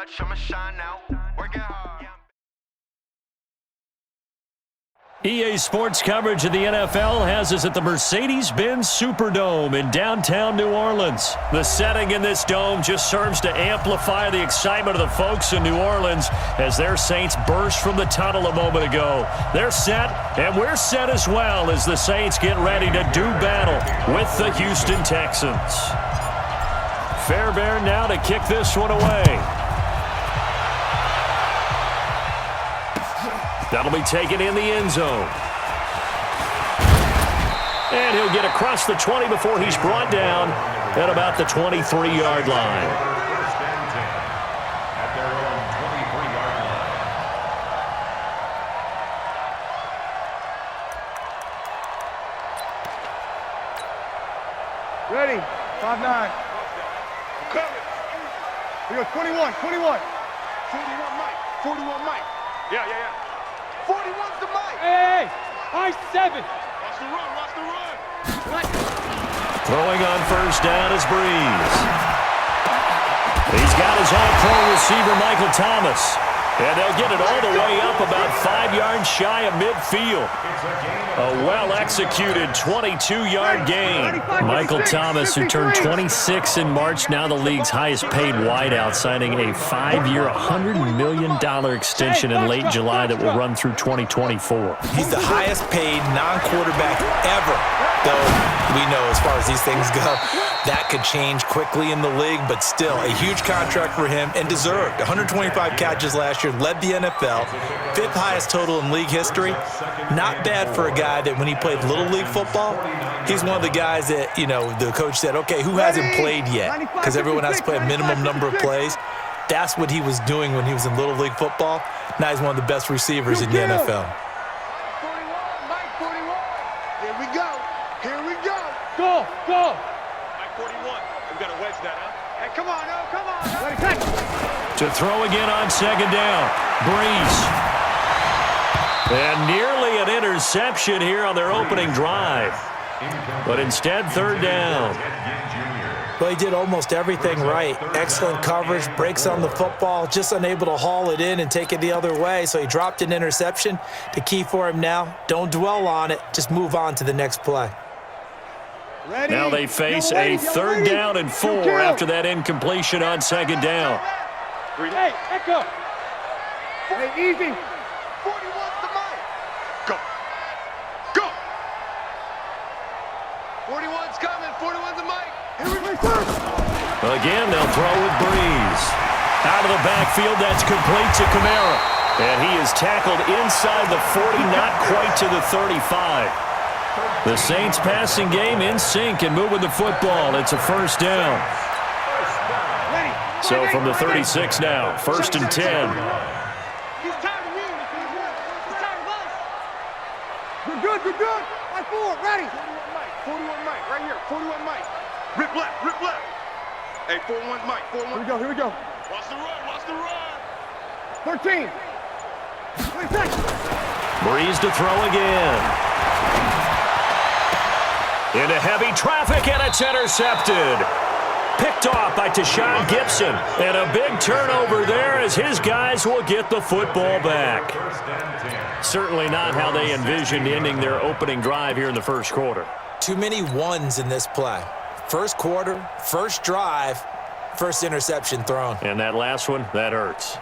much, I'ma shine out. Working hard. EA Sports coverage of the NFL has us at the Mercedes-Benz Superdome in downtown New Orleans. The setting in this dome just serves to amplify the excitement of the folks in New Orleans as their Saints burst from the tunnel a moment ago. They're set, and we're set as well as the Saints get ready to do battle with the Houston Texans. Fairbairn now to kick this one away. That'll be taken in the end zone. And he'll get across the 20 before he's brought down at about the 23-yard line. Ready, 5-9. We go 21. 41 Mike. 41 Mike. Yeah. 41's the Mike. Hey, I-7. Watch the run. Throwing on first down is Breeze. He's got his all-pro receiver, Michael Thomas. And they'll get it all the way up about 5 yards shy of midfield. A well-executed 22-yard gain. Michael Thomas, who turned 26 in March, now the league's highest-paid wideout, signing a 5-year, $100 million extension in late July that will run through 2024. He's the highest-paid non-quarterback ever, though we know as far as these things go, that could change quickly in the league, but still a huge contract for him and deserved. 125 catches last year, led the NFL, 5th highest total in league history. Not bad for a guy that when he played Little League football, he's one of the guys that, you know, the coach said, okay, who hasn't played yet? Because everyone has to play a minimum number of plays. That's what he was doing when he was in Little League football. Now he's one of the best receivers in the NFL. 41, Mike 41. Here we go. Go. Mike 41. We got to wedge that, huh? Hey, come on. Ready, catch. To throw again on second down. Breeze. And nearly an interception here on their opening drive. But instead, third down. Well, he did almost everything right. Excellent coverage, breaks on the football, just unable to haul it in and take it the other way. So he dropped an interception. The key for him now, don't dwell on it. Just move on to the next play. Ready. Now they face a third down and 4 after that incompletion on second down. Hey, echo. Hey, easy. 41's the Mike. Go. 41's coming. 41's the Mike. Here we go. Again, they'll throw with Breeze. Out of the backfield, that's complete to Kamara. And he is tackled inside the 40, not quite to the 35. The Saints passing game in sync and moving the football. It's a first down. So from the 36 now, 1st and 10. He's tired of you. He's tired of us. You're good. Right forward, ready. 41 Mike, right here. 41 Mike. Rip left. Hey, 41's Mike. 41. Here we go. Watch the run. 13. 26. Breeze to throw again. Into heavy traffic, and it's intercepted. Picked off by Tashawn Gibson. And a big turnover there as his guys will get the football back. Certainly not how they envisioned ending their opening drive here in the first quarter. Too many ones in this play. First quarter, first drive, first interception thrown. And that last one, that hurts.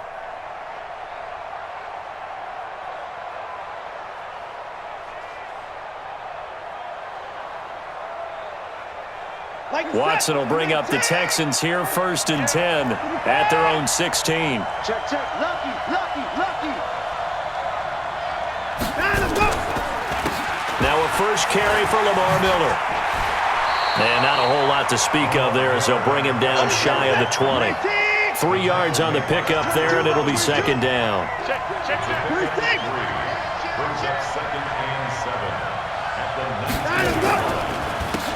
Watson will bring up the Texans here, 1st and 10 at their own 16. Check. Lucky. Now a first carry for Lamar Miller. And not a whole lot to speak of there as they'll bring him down shy of the 20. 3 yards on the pickup there, and it'll be second down. Check.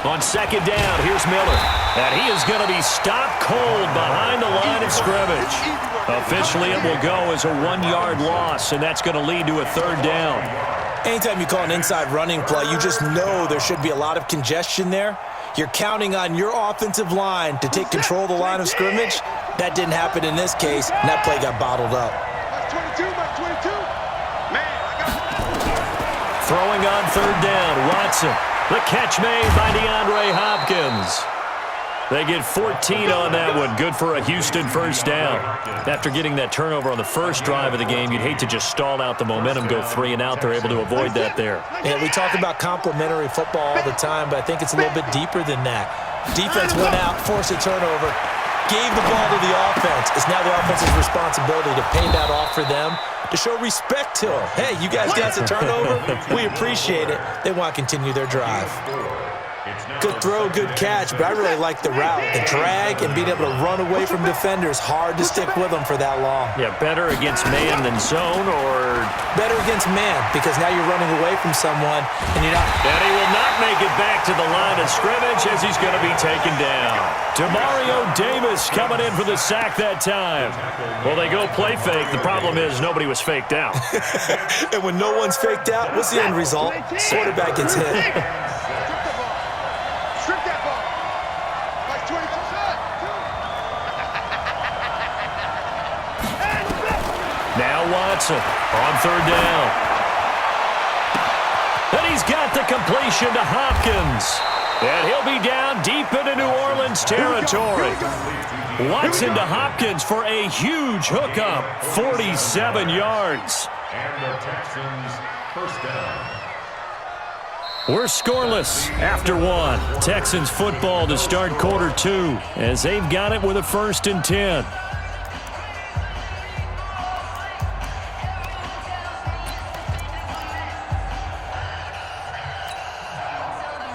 On second down, here's Miller. And he is going to be stopped cold behind the line of scrimmage. Officially, it will go as a 1-yard loss, and that's going to lead to a third down. Anytime you call an inside running play, you just know there should be a lot of congestion there. You're counting on your offensive line to take control of the line of scrimmage. That didn't happen in this case, and that play got bottled up. That's 22, that's 22. Man, I got Throwing on third down, Watson. The catch made by DeAndre Hopkins. They get 14 on that one. Good for a Houston first down. After getting that turnover on the first drive of the game, you'd hate to just stall out the momentum, go 3 and out. They're able to avoid that there. Yeah, we talk about complementary football all the time, but I think it's a little bit deeper than that. Defense went out, forced a turnover, gave the ball to the offense. It's now the offense's responsibility to pay that off for them, to show respect to them. Hey, you guys got the turnover. We appreciate it. They want to continue their drive. Good throw, good catch, but I really like the route. The drag and being able to run away from defenders, hard to stick with them for that long. Yeah, better against man than zone, or better against man, because now you're running away from someone and you're not. And he will not make it back to the line of scrimmage as he's going to be taken down. Demario Davis coming in for the sack that time. Well, they go play fake. The problem is nobody was faked out. And when no one's faked out, what's the end result? Quarterback gets hit. strip that ball. That's 22. Now Watson on third down. And he's got the completion to Hopkins. And he'll be down deep into New Orleans territory. Watson to Hopkins for a huge hookup. 47 yards. And the Texans first down. We're scoreless after 1. Texans football to start quarter 2 as they've got it with a 1st and 10.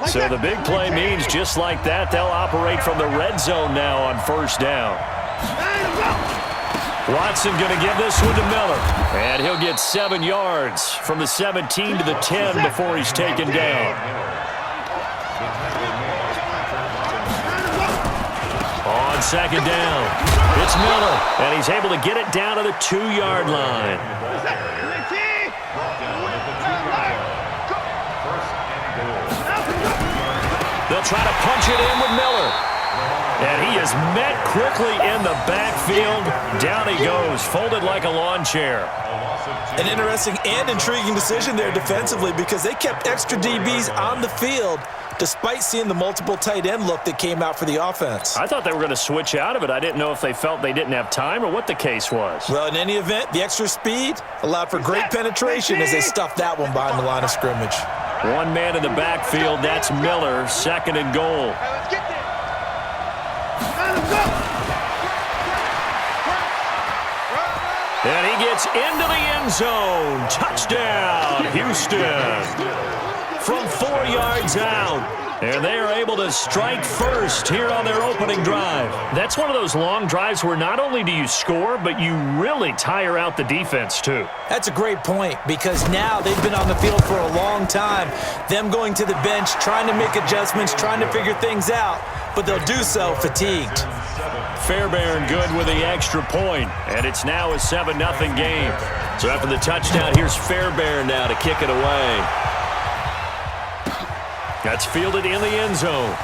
So the big play means just like that, they'll operate from the red zone now on first down. Watson going to give this one to Miller. And he'll get 7 yards from the 17 to the 10 before he's taken down. On second down, it's Miller. And he's able to get it down to the 2-yard line. They'll try to punch it in with Miller. And he is met quickly in the backfield. Down he goes, folded like a lawn chair. An interesting and intriguing decision there defensively because they kept extra DBs on the field despite seeing the multiple tight end look that came out for the offense. I thought they were going to switch out of it. I didn't know if they felt they didn't have time or what the case was. Well, in any event, the extra speed allowed for great penetration as they stuffed that one behind the line of scrimmage. One man in the backfield, that's Miller, 2nd and goal. Hey, let's get there. Let's go. And he gets into the end zone. Touchdown, Houston. From 4 yards out. And they are able to strike first here on their opening drive. That's one of those long drives where not only do you score, but you really tire out the defense too. That's a great point because now they've been on the field for a long time. Them going to the bench, trying to make adjustments, trying to figure things out, but they'll do so fatigued. Fairbairn good with the extra point, and it's now a 7-0 game. So after the touchdown, here's Fairbairn now to kick it away. That's fielded in the end zone.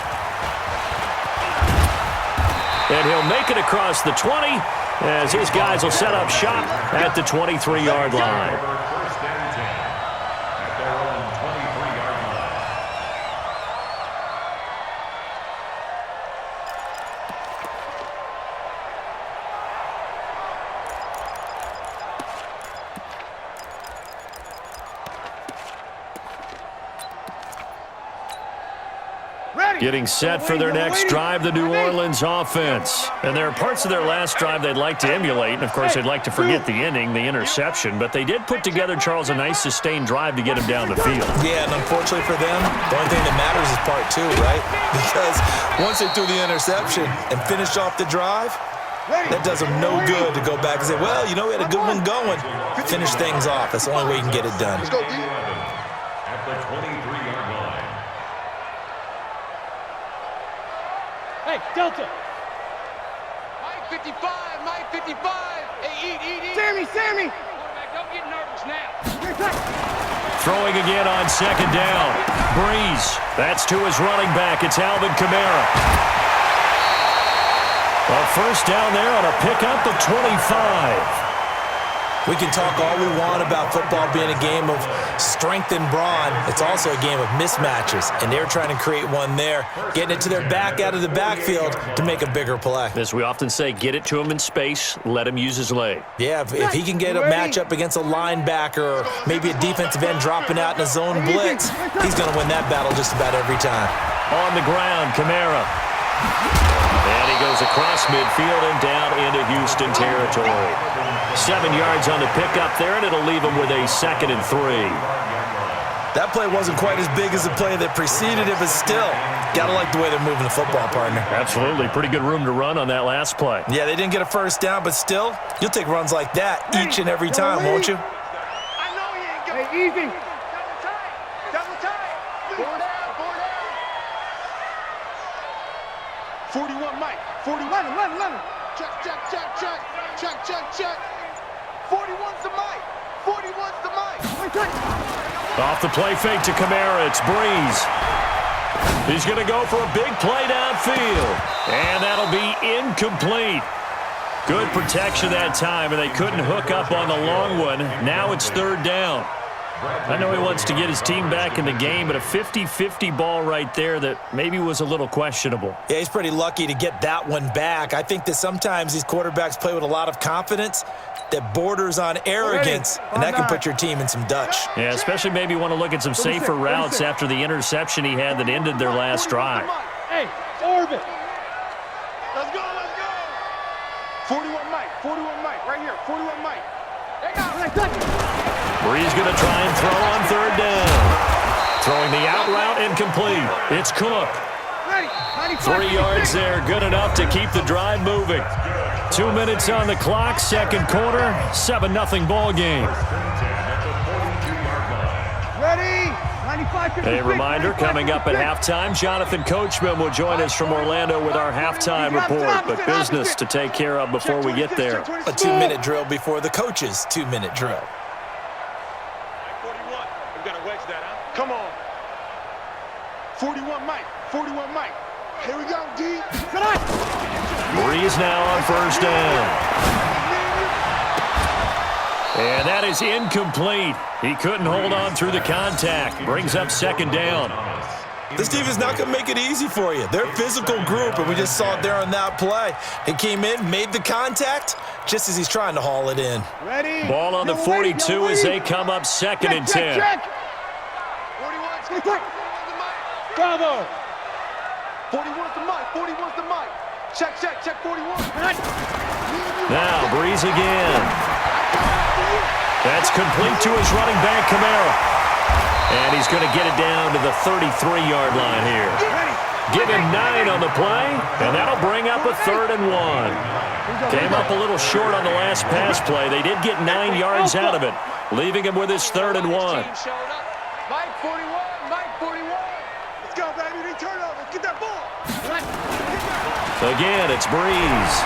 And he'll make it across the 20 as his guys will set up shop at the 23-yard line. First and 10 at their own 23-yard line. Getting set for their next drive, the New Orleans offense. And there are parts of their last drive they'd like to emulate. And, of course, they'd like to forget the ending, the interception. But they did put together, Charles, a nice sustained drive to get him down the field. Yeah, and unfortunately for them, the only thing that matters is part 2, right? Because once they threw the interception and finished off the drive, that does them no good to go back and say, well, you know, we had a good one going. Finish things off. That's the only way you can get it done. Let's go, D. At the 23-yard line. Hey, Delta. Mike 55, Mike 55. Hey, eat. Sammy. Quarterback, don't get nervous now. Throwing again on second down. Breeze. That's to his running back. It's Alvin Kamara. A first down there on a pickup of 25. We can talk all we want about football being a game of strength and brawn. It's also a game of mismatches, and they're trying to create one there, getting it to their back out of the backfield to make a bigger play. As we often say, get it to him in space, let him use his leg. Yeah, if he can get a matchup against a linebacker or maybe a defensive end dropping out in a zone blitz, he's going to win that battle just about every time. On the ground, Kamara. And he goes across midfield and down into Houston territory. 7 yards on the pickup there, and it'll leave him with a 2nd and 3. That play wasn't quite as big as the play that preceded it, but still, got to like the way they're moving the football, partner. Absolutely. Pretty good room to run on that last play. Yeah, they didn't get a first down, but still, you'll take runs like that each and every time, won't you? I know he ain't got it. Easy. Double tight. Double tight. 4 down. 41 Mike. 41. 11. Check. 41's the Mike. 41's the Mike. Off the play fake to Kamara, it's Breeze. He's going to go for a big play downfield. And that'll be incomplete. Good protection that time, and they couldn't hook up on the long one. Now it's 3rd down. I know he wants to get his team back in the game, but a 50-50 ball right there that maybe was a little questionable. Yeah, he's pretty lucky to get that one back. I think that sometimes these quarterbacks play with a lot of confidence that borders on arrogance, and that can put your team in some Dutch. Yeah, especially maybe want to look at some safer routes after the interception he had that ended their last drive. Hey, orbit. Let's go. 41 Mike, right here. 41 Mike. Breeze going to try and throw on 3rd down. Throwing the out route incomplete. It's Cook. 3 yards there, good enough to keep the drive moving. 2 minutes on the clock, 2nd quarter, 7-0 ball game. Ready? A reminder, coming up at halftime, Jonathan Coachman will join us from Orlando with our halftime report, but business to take care of before we get there. A 2-minute drill before the coach's 2-minute drill. 41. We've got to wedge that, huh? Come on. 41 Mike. Here we go, D. Breeze now on 1st down. And that is incomplete. He couldn't hold on through the contact. Brings up 2nd down. This team is not going to make it easy for you. They're a physical group, and we just saw it there on that play. He came in, made the contact, just as he's trying to haul it in. Ready? Ball on the 42 as they come up 2nd and 10. Bravo. 41's the Mike. Check 41. Now Breeze again. That's complete to his running back, Kamara. And he's going to get it down to the 33-yard line here. Give him 9 on the play, and that'll bring up a 3rd and 1. Came up a little short on the last pass play. They did get 9 yards out of it, leaving him with his 3rd and 1. Mike 41. Let's go, baby. They turn over. Get that ball. Again, it's Breeze.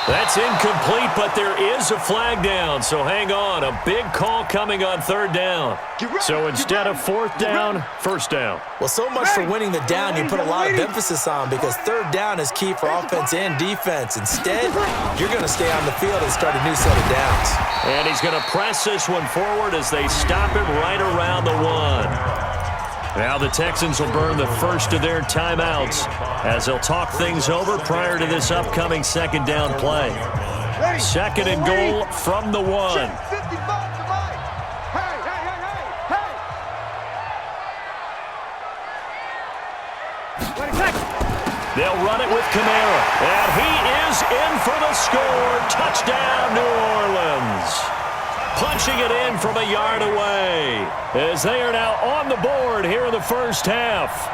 That's incomplete, but there is a flag down, so hang on. A big call coming on 3rd down. So instead of 4th down, 1st down. Well, so much for winning the down you put a lot of emphasis on, because 3rd down is key for offense and defense. Instead, you're going to stay on the field and start a new set of downs. And he's going to press this one forward as they stop it right around the 1. Now the Texans will burn the first of their timeouts as they'll talk things over prior to this upcoming 2nd down play. 2nd and goal from the 1. They'll run it with Kamara, and he is in for the score. Touchdown, New Orleans. Punching it in from a yard away as they are now on the board here in the first half.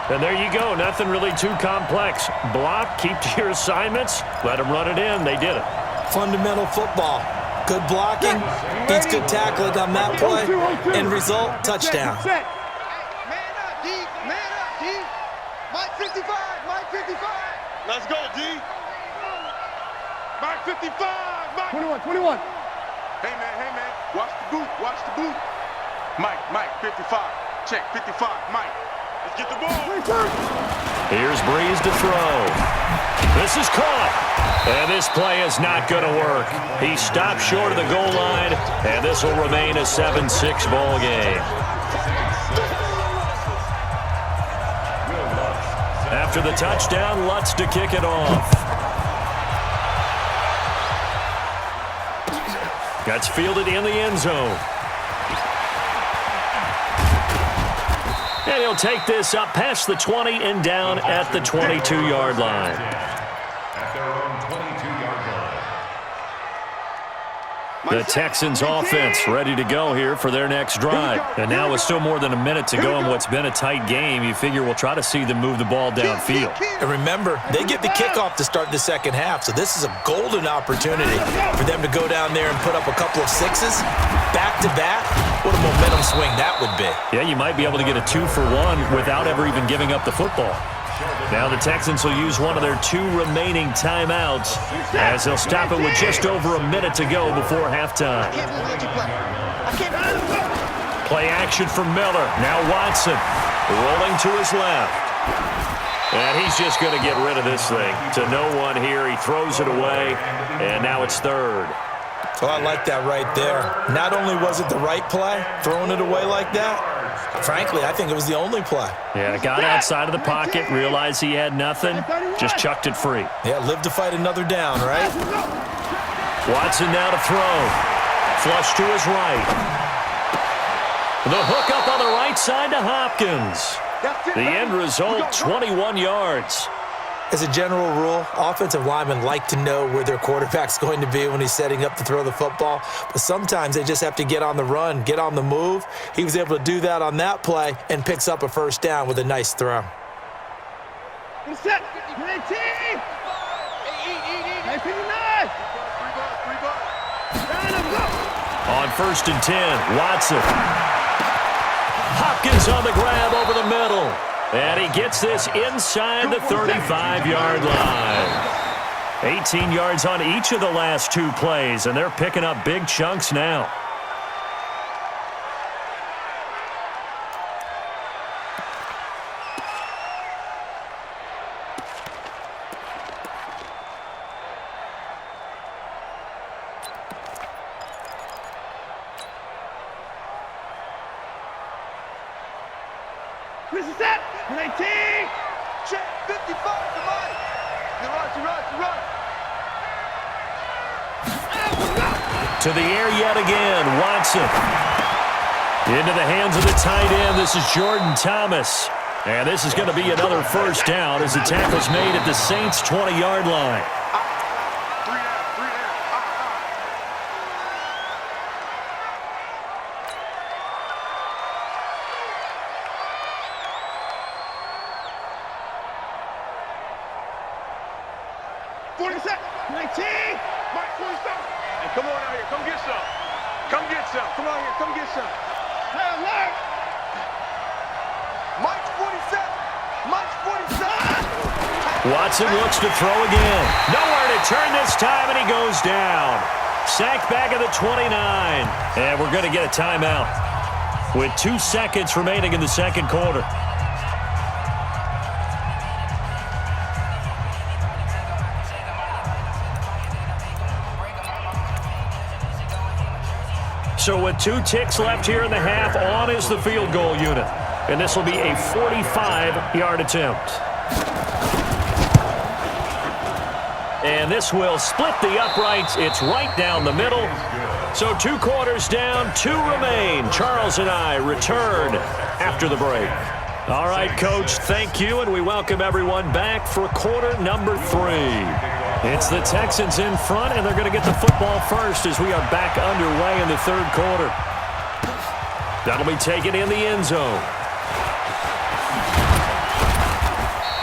And there you go. Nothing really too complex. Block, keep to your assignments, let them run it in. They did it. Fundamental football. Good blocking, beats good tackling on that play. End result, touchdown. Man up, D. Mike 55. Let's go, D. Mike 55. Mike. 21. Hey, man. Watch the boot. Mike, 55. Check, 55. Mike. Let's get the ball. Here's Breeze to throw. This is caught. And this play is not going to work. He stopped short of the goal line, and this will remain a 7-6 ball game. After the touchdown, Lutz to kick it off. That's fielded in the end zone. And he'll take this up past the 20 and down at the 22-yard line. At their own 22-yard line. The Texans offense ready to go here for their next drive. And now with still more than a minute to go in what's been a tight game, you figure we'll try to see them move the ball downfield. And remember, they get the kickoff to start the second half, so this is a golden opportunity for them to go down there and put up a couple of sixes back-to-back. What a momentum swing that would be. Yeah, you might be able to get a 2-for-1 without ever even giving up the football. Now the Texans will use one of their 2 remaining timeouts as they'll stop it with just over a minute to go before halftime. Play action for Miller. Now Watson rolling to his left. And he's just going to get rid of this thing to no one here. He throws it away, and now it's third. Well, I like that right there. Not only was it the right play, throwing it away like that, frankly, I think it was the only play. Yeah, got outside of the pocket, realized he had nothing, just chucked it free. Yeah, live to fight another down, right? Watson now to throw. Flush to his right. The hook up on the right side to Hopkins. The end result, 21 yards. As a general rule, offensive linemen like to know where their quarterback's going to be when he's setting up to throw the football. But sometimes they just have to get on the run, get on the move. He was able to do that on that play and picks up a first down with a nice throw. Set. On 1st and 10, Watson. Hopkins on the grab over the middle. And he gets this inside the 35-yard line. 18 yards on each of the last 2 plays, and they're picking up big chunks now. This is set. 18. Check 55 to Mike. You run. To the air yet again, Watson. Into the hands of the tight end. This is Jordan Thomas. And this is going to be another first down as the tackle's made at the Saints' 20-yard line. Come on out here. Come get some. Come get some. Come on here. Come get some. Hey, alert. Mike's 47. Mike's 47. Watson looks to throw again. Nowhere to turn this time, and he goes down. Sacked back at the 29. And we're going to get a timeout with 2 seconds remaining in the second quarter. So with 2 ticks left here in the half, on is the field goal unit. And this will be a 45-yard attempt. And this will split the uprights. It's right down the middle. So 2 quarters down, 2 remain. Charles and I return after the break. All right, Coach, thank you, and we welcome everyone back for quarter number 3. It's the Texans in front, and they're going to get the football first as we are back underway in the third quarter. That'll be taken in the end zone.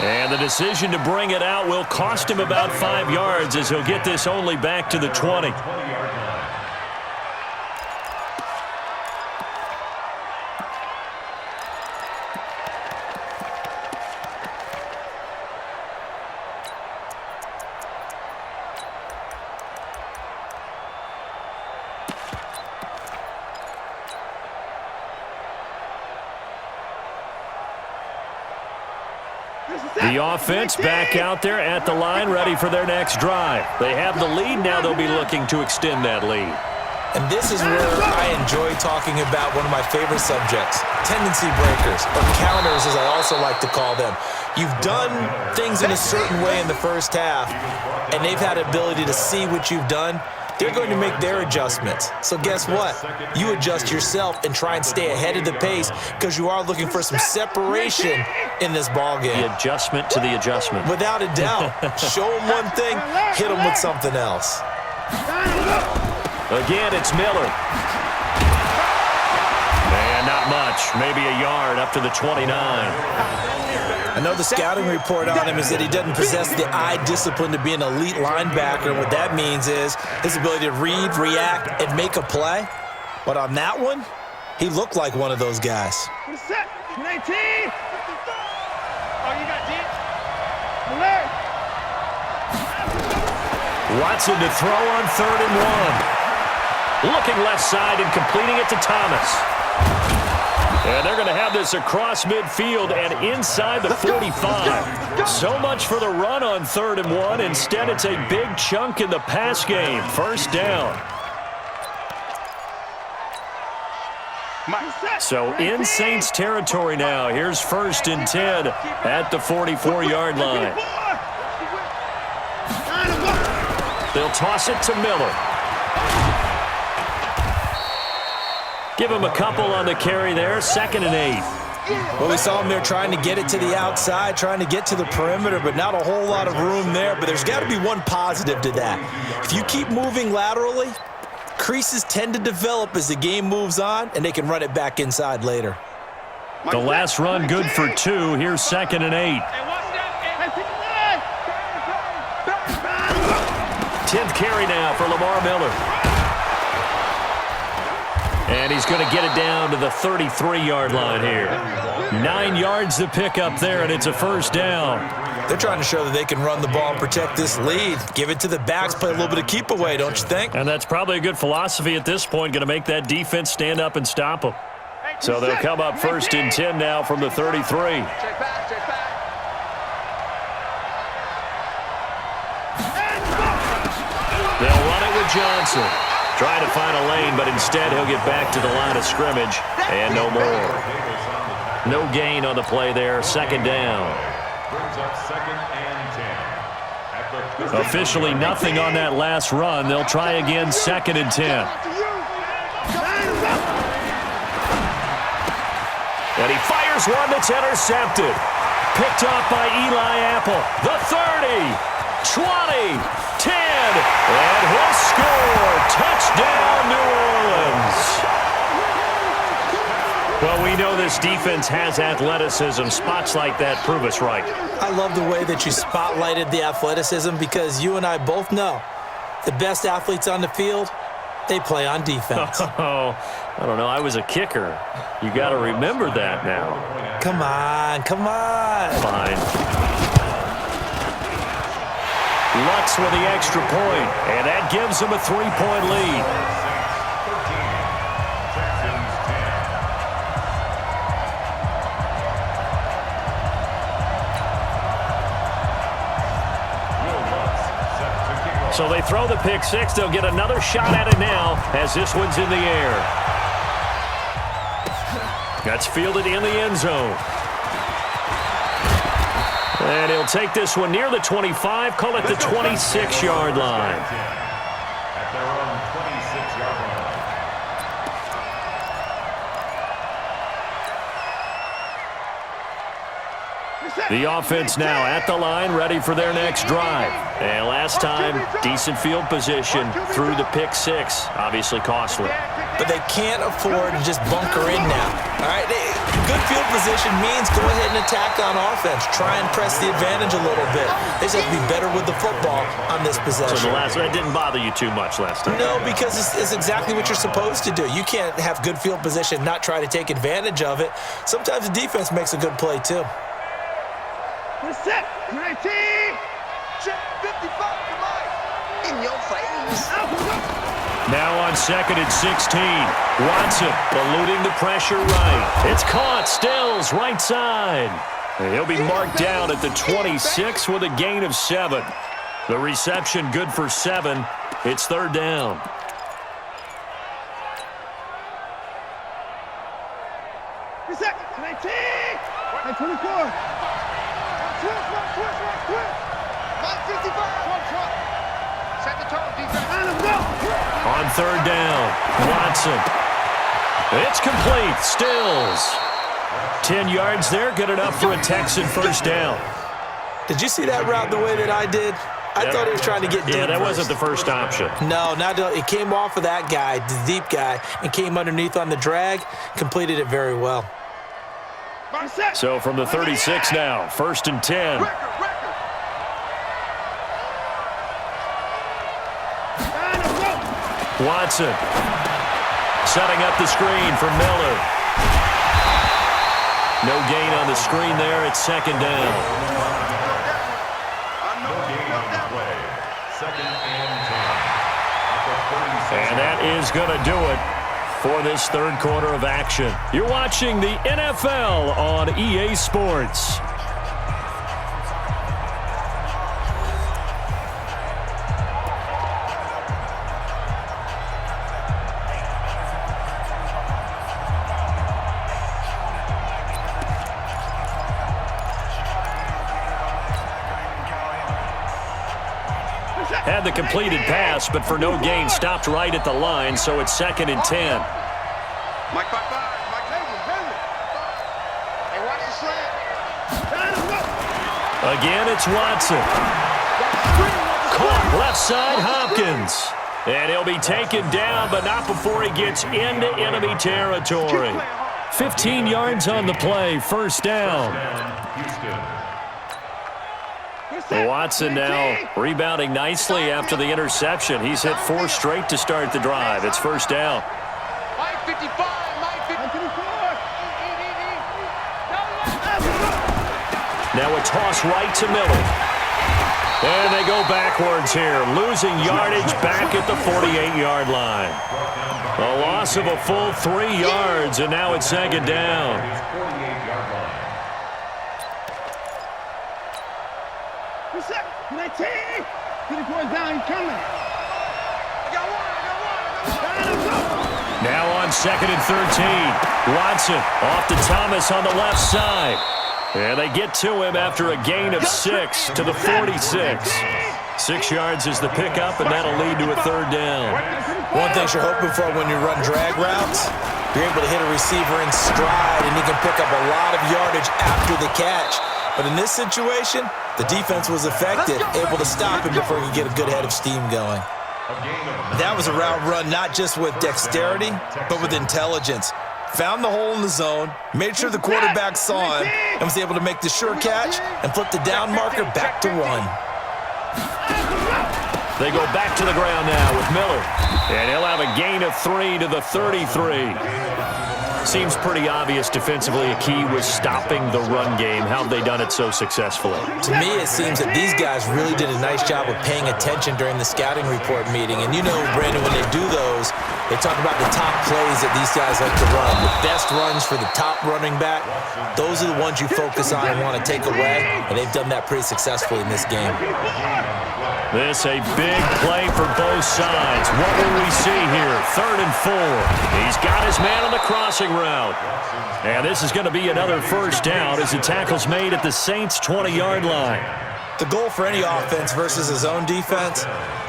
And the decision to bring it out will cost him about 5 yards as he'll get this only back to the 20. The The offense back out there at the line, ready for their next drive. They have the lead. Now they'll be looking to extend that lead. And this is where I enjoy talking about one of my favorite subjects, tendency breakers, or counters as I also like to call them. You've done things in a certain way in the first half, and they've had the ability to see what you've done. They're going to make their adjustments. So guess what? You adjust yourself and try and stay ahead of the pace because you are looking for some separation in this ballgame. The adjustment to the adjustment. Without a doubt. Show them one thing, hit them with something else. Again, it's Miller. And not much. Maybe a yard up to the 29. I know the scouting report on him is that he doesn't possess the eye discipline to be an elite linebacker. What that means is his ability to read, react, and make a play. But on that one, he looked like one of those guys. Set. 19. Oh, you got deep. Watson to throw on 3rd and 1. Looking left side and completing it to Thomas. And they're going to have this across midfield and inside the 45. So much for the run on 3rd and 1. Instead, it's a big chunk in the pass game. First down. So in Saints territory now. Here's 1st and 10 at the 44-yard line. They'll toss it to Miller. Give him a couple on the carry there. 2nd and 8. Well, we saw him there trying to get it to the outside, trying to get to the perimeter, but not a whole lot of room there. But there's got to be one positive to that. If you keep moving laterally, creases tend to develop as the game moves on, and they can run it back inside later. The last run good for 2. Here's 2nd and 8. 10th carry now for Lamar Miller. And he's going to get it down to the 33-yard line here. 9 yards to pick up there, and it's a first down. They're trying to show that they can run the ball and protect this lead. Give it to the backs, play a little bit of keep away, don't you think? And that's probably a good philosophy at this point, going to make that defense stand up and stop them. So they'll come up 1st and 10 now from the 33. Check back. They'll run it with Johnson. Trying to find a lane, but instead he'll get back to the line of scrimmage and no more. No gain on the play there. 2nd down. Brings up 2nd and 10. Officially nothing on that last run. They'll try again 2nd and 10. And he fires one that's intercepted. Picked up by Eli Apple. The 30, 20, 10, and he'll score. Touchdown, New Orleans. Well, we know this defense has athleticism. Spots like that prove us right. I love the way that you spotlighted the athleticism because you and I both know the best athletes on the field, they play on defense. Oh, I don't know. I was a kicker. You got to remember that now. Come on. Fine. Lutz with the extra point, and that gives them a 3-point lead. So they throw the pick six. They'll get another shot at it now as this one's in the air. That's fielded in the end zone. And he'll take this one near the 25, call it the 26-yard line. At their own 26-yard line. The offense now at the line, ready for their next drive. And last time, decent field position through the pick six. Obviously costly. But they can't afford to just bunker in now. All right, good field position means go ahead and attack on offense. Try and press the advantage a little bit. They just have to be better with the football on this possession. So that didn't bother you too much last time? No, because it's exactly what you're supposed to do. You can't have good field position, not try to take advantage of it. Sometimes the defense makes a good play too. Set. 19. Check 55. Come on. In your face. Now on 2nd and 16. Watson eluding the pressure right. It's caught. Stills right side. And he'll be marked down at the 26 with a gain of 7. The reception good for 7. It's third down. Reset. 19. 24. Switch. 55. Set the tone, defense. On third down, Watson. It's complete. Stills. 10 yards there, good enough for a Texan first down. Did you see that route the way that I did? I thought he was trying to get deep. Yeah, that wasn't the first option. No, it came off of that guy, the deep guy, and came underneath on the drag, completed it very well. So from the 36 now, first and 10. Watson setting up the screen for Miller. No gain on the screen there. It's second down. No gain on the play. Second and 10. And that is going to do it for this third quarter of action. You're watching the NFL on EA Sports. Had the completed pass, but for no gain, stopped right at the line, so it's second and 10. Mike, hey, watch the slant. Again, it's Watson. Caught left side, Hopkins. And he'll be taken down, but not before he gets into enemy territory. 15 yards on the play, first down. Watson now rebounding nicely after the interception. He's hit 4 straight to start the drive. It's first down. Mike 55, Mike 54. Now a toss right to Miller. And they go backwards here, losing yardage back at the 48-yard line. A loss of a full 3 yards, and now it's second down. Down, he's coming. Now on second and 13. Watson off to Thomas on the left side. And they get to him after a gain of 6 to the 46. 6 yards is the pickup, and that'll lead to a third down. One thing you're hoping for when you run drag routes, you're able to hit a receiver in stride, and you can pick up a lot of yardage after the catch. But in this situation, the defense was effective, able to stop him before he could get a good head of steam going. That was a route run not just with dexterity, but with intelligence. Found the hole in the zone, made sure the quarterback saw him, and was able to make the sure catch and flip the down marker back to 1. They go back to the ground now with Miller. And he'll have a gain of 3 to the 33. Seems pretty obvious defensively a key was stopping the run game. How have they done it so successfully? To me, it seems that these guys really did a nice job of paying attention during the scouting report meeting. And you know, Brandon, when they do those, they talk about the top plays that these guys like to run. The best runs for the top running back, those are the ones you focus on and want to take away. And they've done that pretty successfully in this game. This a big play for both sides. What will we see here? Third and 4. He's got his man on the crossing route. And this is going to be another first down as the tackle's made at the Saints' 20-yard line. The goal for any offense versus a zone defense,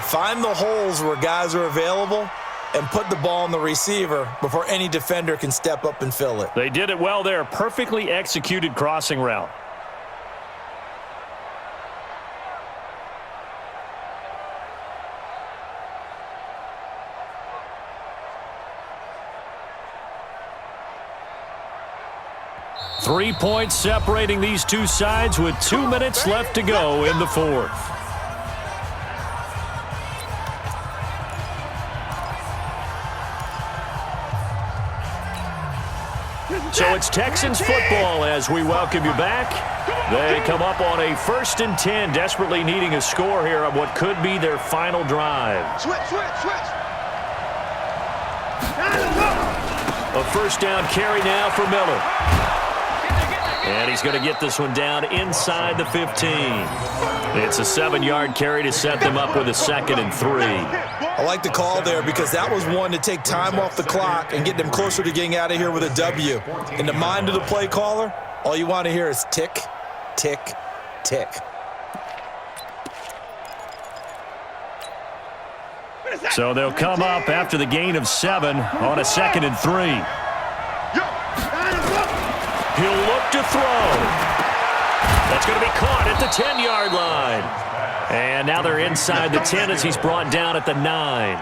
find the holes where guys are available and put the ball on the receiver before any defender can step up and fill it. They did it well there. Perfectly executed crossing route. Three points separating these two sides with 2 minutes left to go in the fourth. So it's Texans football as we welcome you back. They come up on a 1st and 10, desperately needing a score here on what could be their final drive. Switch. A first down carry now for Miller. And he's going to get this one down inside the 15. It's a 7-yard carry to set them up with a 2nd and 3. I like the call there because that was one to take time off the clock and get them closer to getting out of here with a W. In the mind of the play caller, all you want to hear is tick, tick, tick. So they'll come up after the gain of 7 on a 2nd and 3. He'll look to throw. That's going to be caught at the 10-yard line. And now they're inside the 10 as he's brought down at the 9.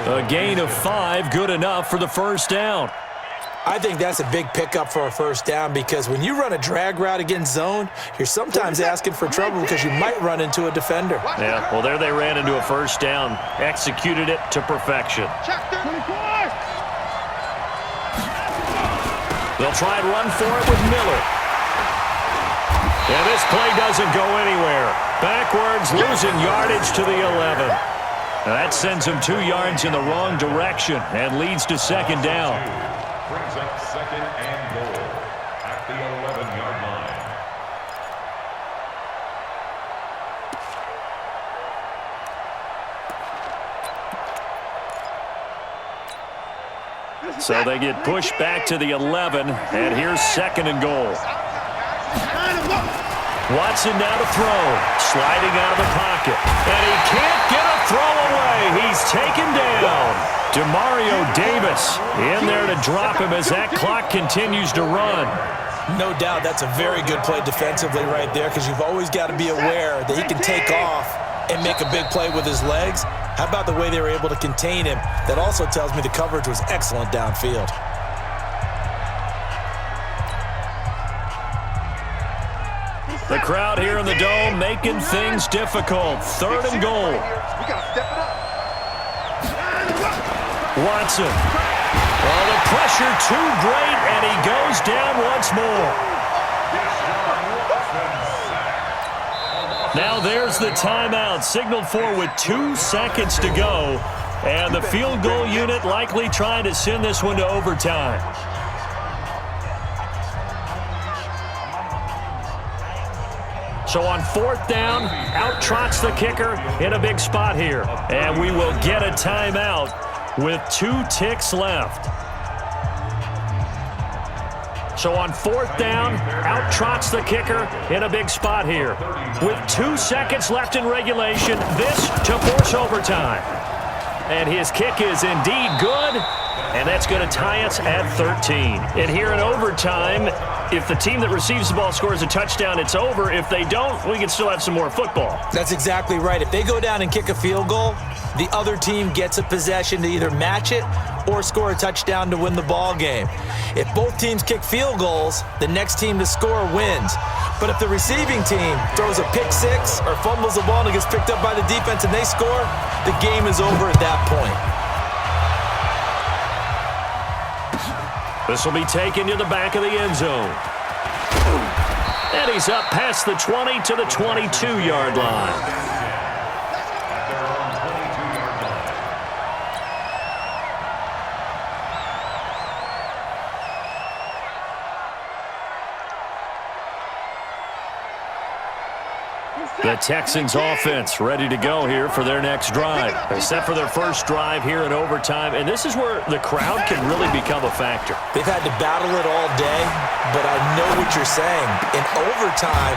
A gain of 5, good enough for the first down. I think that's a big pickup for a first down because when you run a drag route against zone, you're sometimes asking for trouble because you might run into a defender. Yeah, well, there they ran into a first down. Executed it to perfection. They'll try and run for it with Miller. And this play doesn't go anywhere. Backwards, losing yardage to the 11. Now that sends him 2 yards in the wrong direction and leads to 2nd down. Brings up 2nd and goal at the 11-yard line. So they get pushed back to the 11, and here's 2nd and goal. Watson now to throw, sliding out of the pocket, and he can't get a throw away. He's taken down. Demario Davis in there to drop him as that clock continues to run. No doubt that's a very good play defensively right there because you've always got to be aware that he can take off and make a big play with his legs. How about the way they were able to contain him? That also tells me the coverage was excellent downfield. The crowd here in the Dome making things difficult. 3rd and goal. We got to step it up. Watson. Oh, the pressure too great, and he goes down once more. Now there's the timeout signaled for with 2 seconds to go. And the field goal unit likely trying to send this one to overtime. So on 4th down, out trots the kicker in a big spot here. And we will get a timeout with 2 ticks left. So on 4th down, out trots the kicker in a big spot here. With 2 seconds left in regulation, this to force overtime. And his kick is indeed good, and that's going to tie us at 13. And here in overtime, if the team that receives the ball scores a touchdown, it's over. If they don't, we can still have some more football. That's exactly right. If they go down and kick a field goal, the other team gets a possession to either match it or score a touchdown to win the ball game. If both teams kick field goals, the next team to score wins. But if the receiving team throws a pick six or fumbles the ball and it gets picked up by the defense and they score, the game is over at that point. This will be taken to the back of the end zone. And he's up past the 20 to the 22-yard line. The Texans offense ready to go here for their next drive. They set for their first drive here in overtime, and this is where the crowd can really become a factor. They've had to battle it all day, but I know what you're saying. In overtime,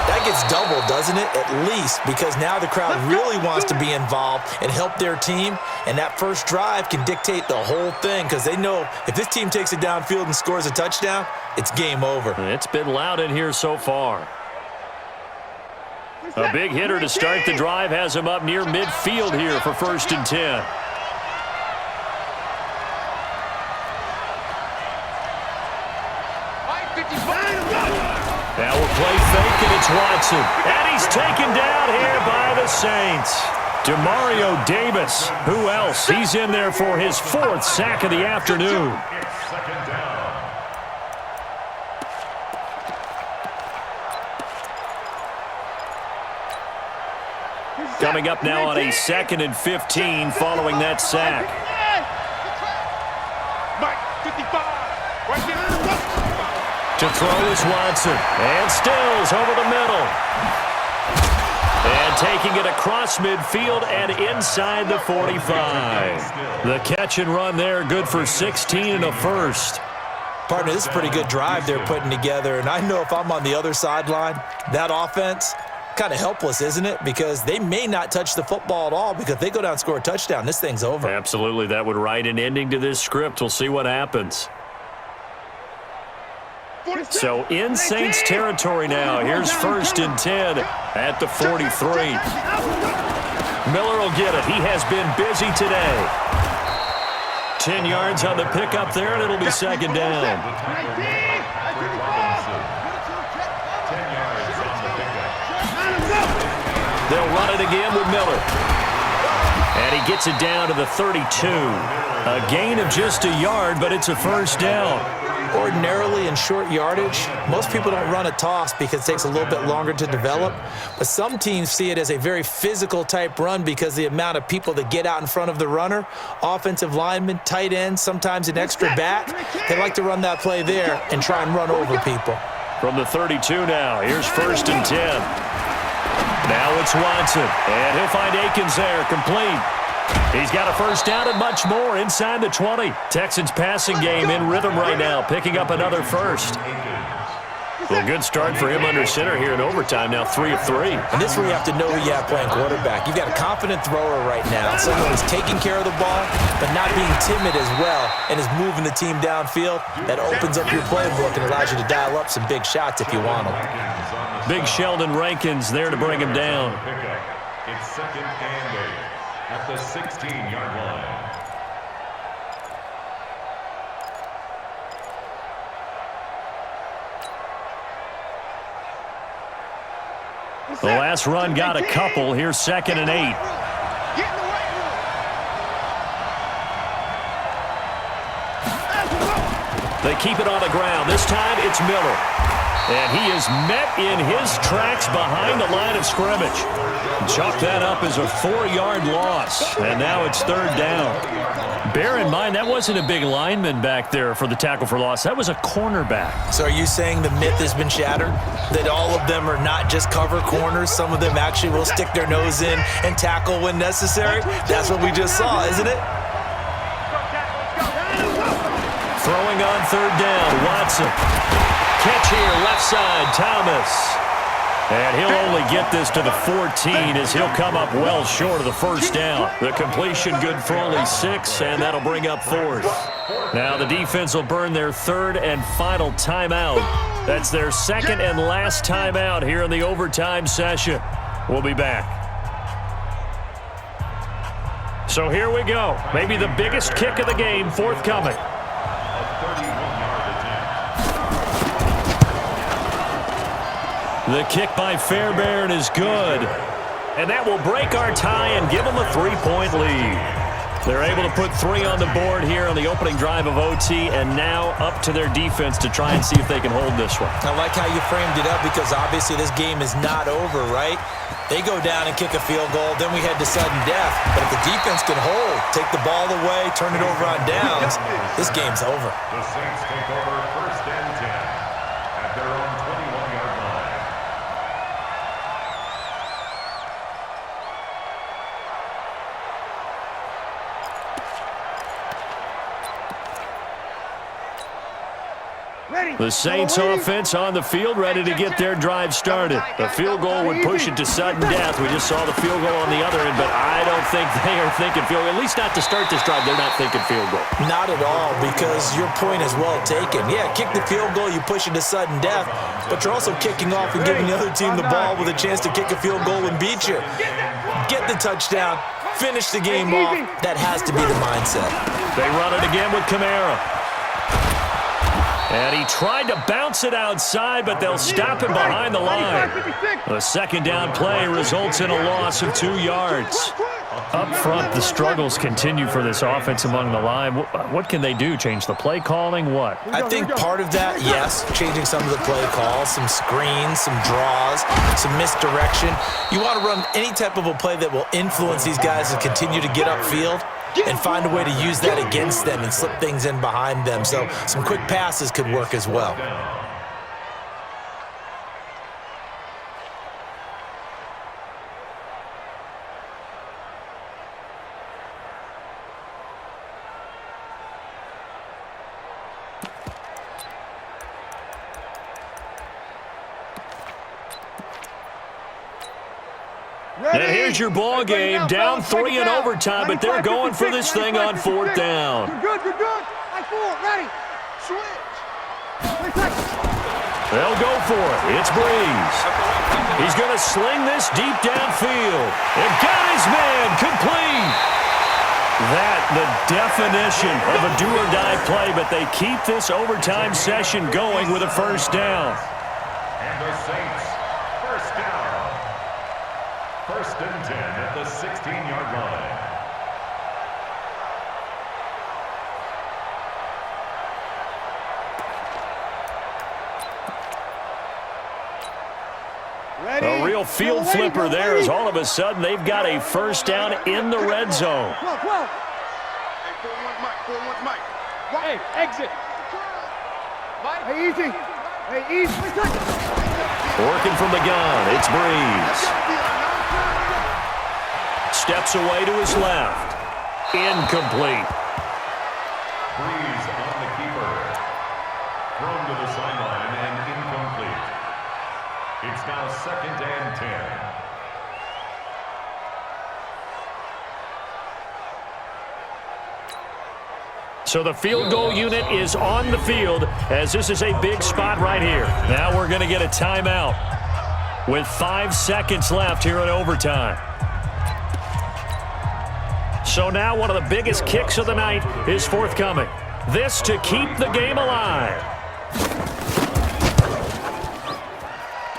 that gets doubled, doesn't it? At least, because now the crowd really wants to be involved and help their team, and that first drive can dictate the whole thing because they know if this team takes it downfield and scores a touchdown, it's game over. It's been loud in here so far. A big hitter to start the drive has him up near midfield here for 1st and 10. Now we'll play fake, and it's Watson. And he's taken down here by the Saints. Demario Davis. Who else? He's in there for his 4th sack of the afternoon. Coming up now on a 2nd and 15 following that sack. To To throw is Watson. And Stills over the middle. And taking it across midfield and inside the 45. The catch and run there, good for 16 and a first. Partner, this is a pretty good drive they're putting together. And I know if I'm on the other sideline, that offense, kind of helpless, isn't it? Because they may not touch the football at all, because if they go down and score a touchdown, this thing's over. Absolutely. That would write an ending to this script. We'll see what happens. So in Saints territory now. Here's 1st and 10 at the 43. Miller will get it. He has been busy today. 10 yards on the pickup there, and it'll be 2nd down. They'll run it again with Miller. And he gets it down to the 32. A gain of just a yard, but it's a 1st down. Ordinarily in short yardage, most people don't run a toss because it takes a little bit longer to develop. But some teams see it as a very physical type run because the amount of people that get out in front of the runner, offensive linemen, tight ends, sometimes an extra back, they like to run that play there and try and run over people. From the 32 now, here's 1st and 10. Now it's Watson, and he'll find Akins there, complete. He's got a 1st down and much more inside the 20. Texans passing game in rhythm right now, picking up another 1st. Well, good start for him under center here in overtime, now 3 of 3. And this is where you have to know who you have playing quarterback. You've got a confident thrower right now, someone who's taking care of the ball, but not being timid as well, and is moving the team downfield. That opens up your playbook and allows you to dial up some big shots if you want them. Big Sheldon Rankins there to bring him down. It's 2nd and 8 at the 16-yard line. The last run got a couple. Here's 2nd and 8. They keep it on the ground. This time it's Miller. And he is met in his tracks behind the line of scrimmage. Chalk that up as a 4-yard loss. And now it's 3rd down. Bear in mind, that wasn't a big lineman back there for the tackle for loss. That was a cornerback. So are you saying the myth has been shattered? That all of them are not just cover corners? Some of them actually will stick their nose in and tackle when necessary? That's what we just saw, isn't it? Throwing on 3rd down, Watson. Catch here, left side, Thomas. And he'll only get this to the 14 as he'll come up well short of the 1st down. The completion good for only 6, and that'll bring up 4th. Now the defense will burn their 3rd and final timeout. That's their 2nd and last timeout here in the overtime session. We'll be back. So here we go. Maybe the biggest kick of the game forthcoming. The kick by Fairbairn is good. And that will break our tie and give them a 3-point lead. They're able to put 3 on the board here on the opening drive of OT, and now up to their defense to try and see if they can hold this one. I like how you framed it up because obviously this game is not over, right? They go down and kick a field goal, then we head to sudden death. But if the defense can hold, take the ball away, turn it over on downs, this game's over. The Saints take over 1st and 10 at their own 21-yard line. The Saints offense on the field, ready to get their drive started. The field goal would push it to sudden death. We just saw the field goal on the other end, but I don't think they are thinking field goal. At least not to start this drive. They're not thinking field goal. Not at all, because your point is well taken. Yeah, kick the field goal, you push it to sudden death, but you're also kicking off and giving the other team the ball with a chance to kick a field goal and beat you. Get the touchdown, finish the game off. That has to be the mindset. They run it again with Kamara. And he tried to bounce it outside, but they'll stop him behind the line. The 2nd down play results in a loss of 2 yards. Up front, the struggles continue for this offense among the line. What can they do? Change the play calling? What? I think part of that, yes, changing some of the play calls, some screens, some draws, some misdirection. You want to run any type of a play that will influence these guys and continue to get upfield and find a way to use that against them and slip things in behind them. So some quick passes could work as well. And here's your ball game, down 3 in overtime, but they're going for this thing on 4th down. You're good. I 4, ready. Switch. They'll go for it. It's Breeze. He's going to sling this deep downfield. And got his man complete. That, the definition of a do-or-die play, but they keep this overtime session going with a first down. And the Saints, first down. 1st and 10 at the 16-yard line. A real field flipper there as all of a sudden they've got a first down in the red zone. Hey, 4-1 Mike. Hey, exit. Hey, easy. Working from the gun, it's Breeze. Steps away to his left. Incomplete. Breeze on the keeper. Thrown to the sideline and incomplete. It's now 2nd and 10. So the field goal unit is on the field as this is a big spot right here. Now we're going to get a timeout with 5 seconds left here in overtime. So now one of the biggest kicks of the night is forthcoming. This to keep the game alive.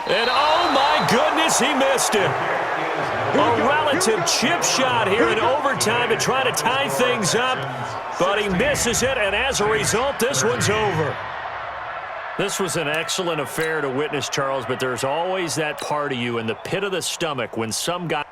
And oh my goodness, he missed it. A relative chip shot here in overtime to try to tie things up, but he misses it, and as a result, this one's over. This was an excellent affair to witness, Charles, but there's always that part of you in the pit of the stomach when some guy